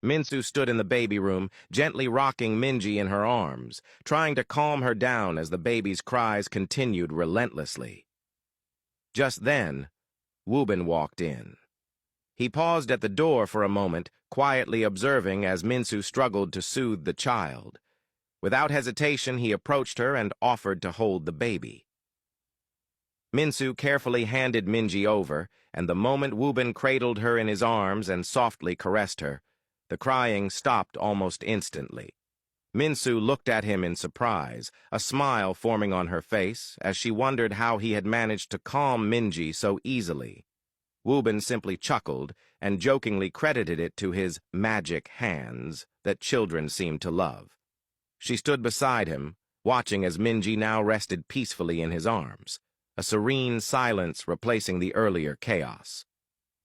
Minsu stood in the baby room, gently rocking Minji in her arms, trying to calm her down as the baby's cries continued relentlessly. Just then, Woobin walked in. He paused at the door for a moment, quietly observing as Minsu struggled to soothe the child. Without hesitation, he approached her and offered to hold the baby. Minsu carefully handed Minji over, and the moment Woobin cradled her in his arms and softly caressed her, the crying stopped almost instantly. Minsu looked at him in surprise, a smile forming on her face as she wondered how he had managed to calm Minji so easily. Woobin simply chuckled and jokingly credited it to his magic hands that children seem to love. She stood beside him, watching as Minji now rested peacefully in his arms, a serene silence replacing the earlier chaos.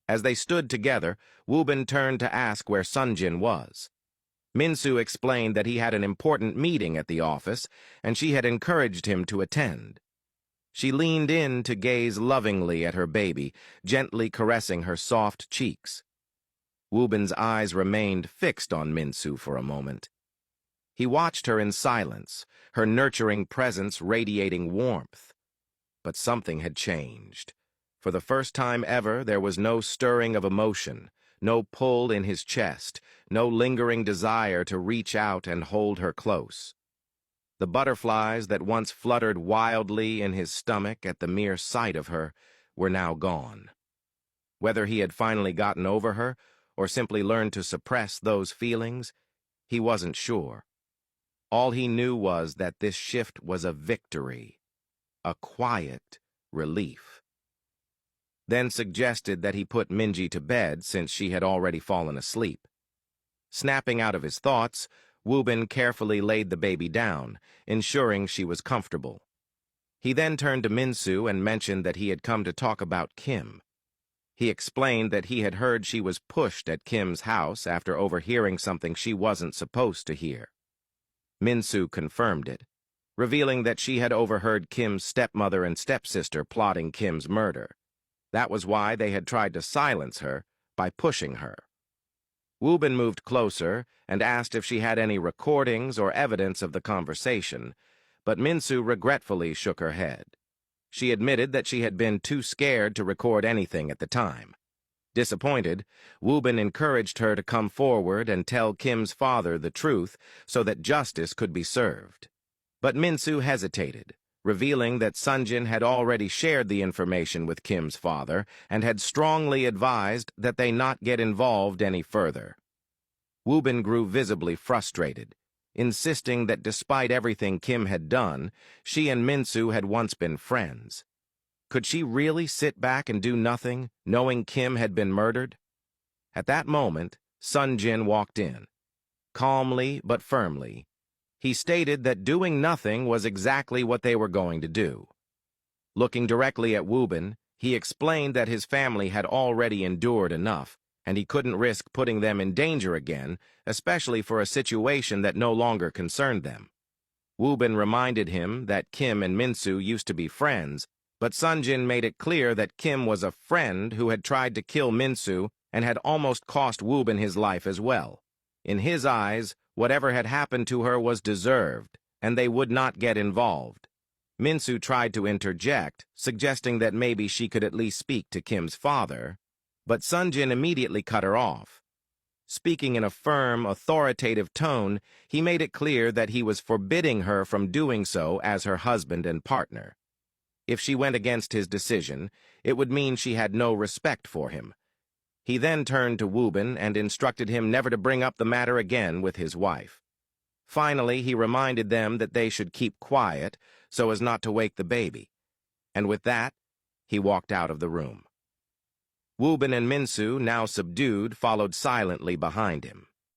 As they stood together, Woobin turned to ask where Sonjin was. Minsu explained that he had an important meeting at the office, and she had encouraged him to attend. She leaned in to gaze lovingly at her baby, gently caressing her soft cheeks. Woobin's eyes remained fixed on Minsu for a moment. He watched her in silence, her nurturing presence radiating warmth. But something had changed. For the first time ever, there was no stirring of emotion, no pull in his chest, no lingering desire to reach out and hold her close. The butterflies that once fluttered wildly in his stomach at the mere sight of her were now gone. Whether he had finally gotten over her or simply learned to suppress those feelings, he wasn't sure. All he knew was that this shift was a victory, a quiet relief. Then suggested that he put Minji to bed since she had already fallen asleep. Snapping out of his thoughts, Woobin carefully laid the baby down, ensuring she was comfortable. He then turned to Minsu and mentioned that he had come to talk about Kim. He explained that he had heard she was pushed at Kim's house after overhearing something she wasn't supposed to hear. Minsu confirmed it, revealing that she had overheard Kim's stepmother and stepsister plotting Kim's murder. That was why they had tried to silence her by pushing her. Woobin moved closer and asked if she had any recordings or evidence of the conversation, but Minsu regretfully shook her head. She admitted that she had been too scared to record anything at the time. Disappointed, Woobin encouraged her to come forward and tell Kim's father the truth so that justice could be served. But Minsu hesitated, revealing that Sonjin had already shared the information with Kim's father and had strongly advised that they not get involved any further. Woobin grew visibly frustrated, insisting that despite everything Kim had done, she and Minsu had once been friends. Could she really sit back and do nothing, knowing Kim had been murdered? At that moment, Sonjin walked in. Calmly but firmly, he stated that doing nothing was exactly what they were going to do. Looking directly at Woobin, he explained that his family had already endured enough, and he couldn't risk putting them in danger again, especially for a situation that no longer concerned them. Woobin reminded him that Kim and Minsu used to be friends, but Sonjin made it clear that Kim was a friend who had tried to kill Minsu and had almost cost Woobin his life as well. In his eyes, whatever had happened to her was deserved, and they would not get involved. Minsu tried to interject, suggesting that maybe she could at least speak to Kim's father, but Sonjin immediately cut her off. Speaking in a firm, authoritative tone, he made it clear that he was forbidding her from doing so as her husband and partner. If she went against his decision, it would mean she had no respect for him. He then turned to Woobin and instructed him never to bring up the matter again with his wife. Finally, he reminded them that they should keep quiet so as not to wake the baby. And with that, he walked out of the room. Woobin and Minsu, now subdued, followed silently behind him.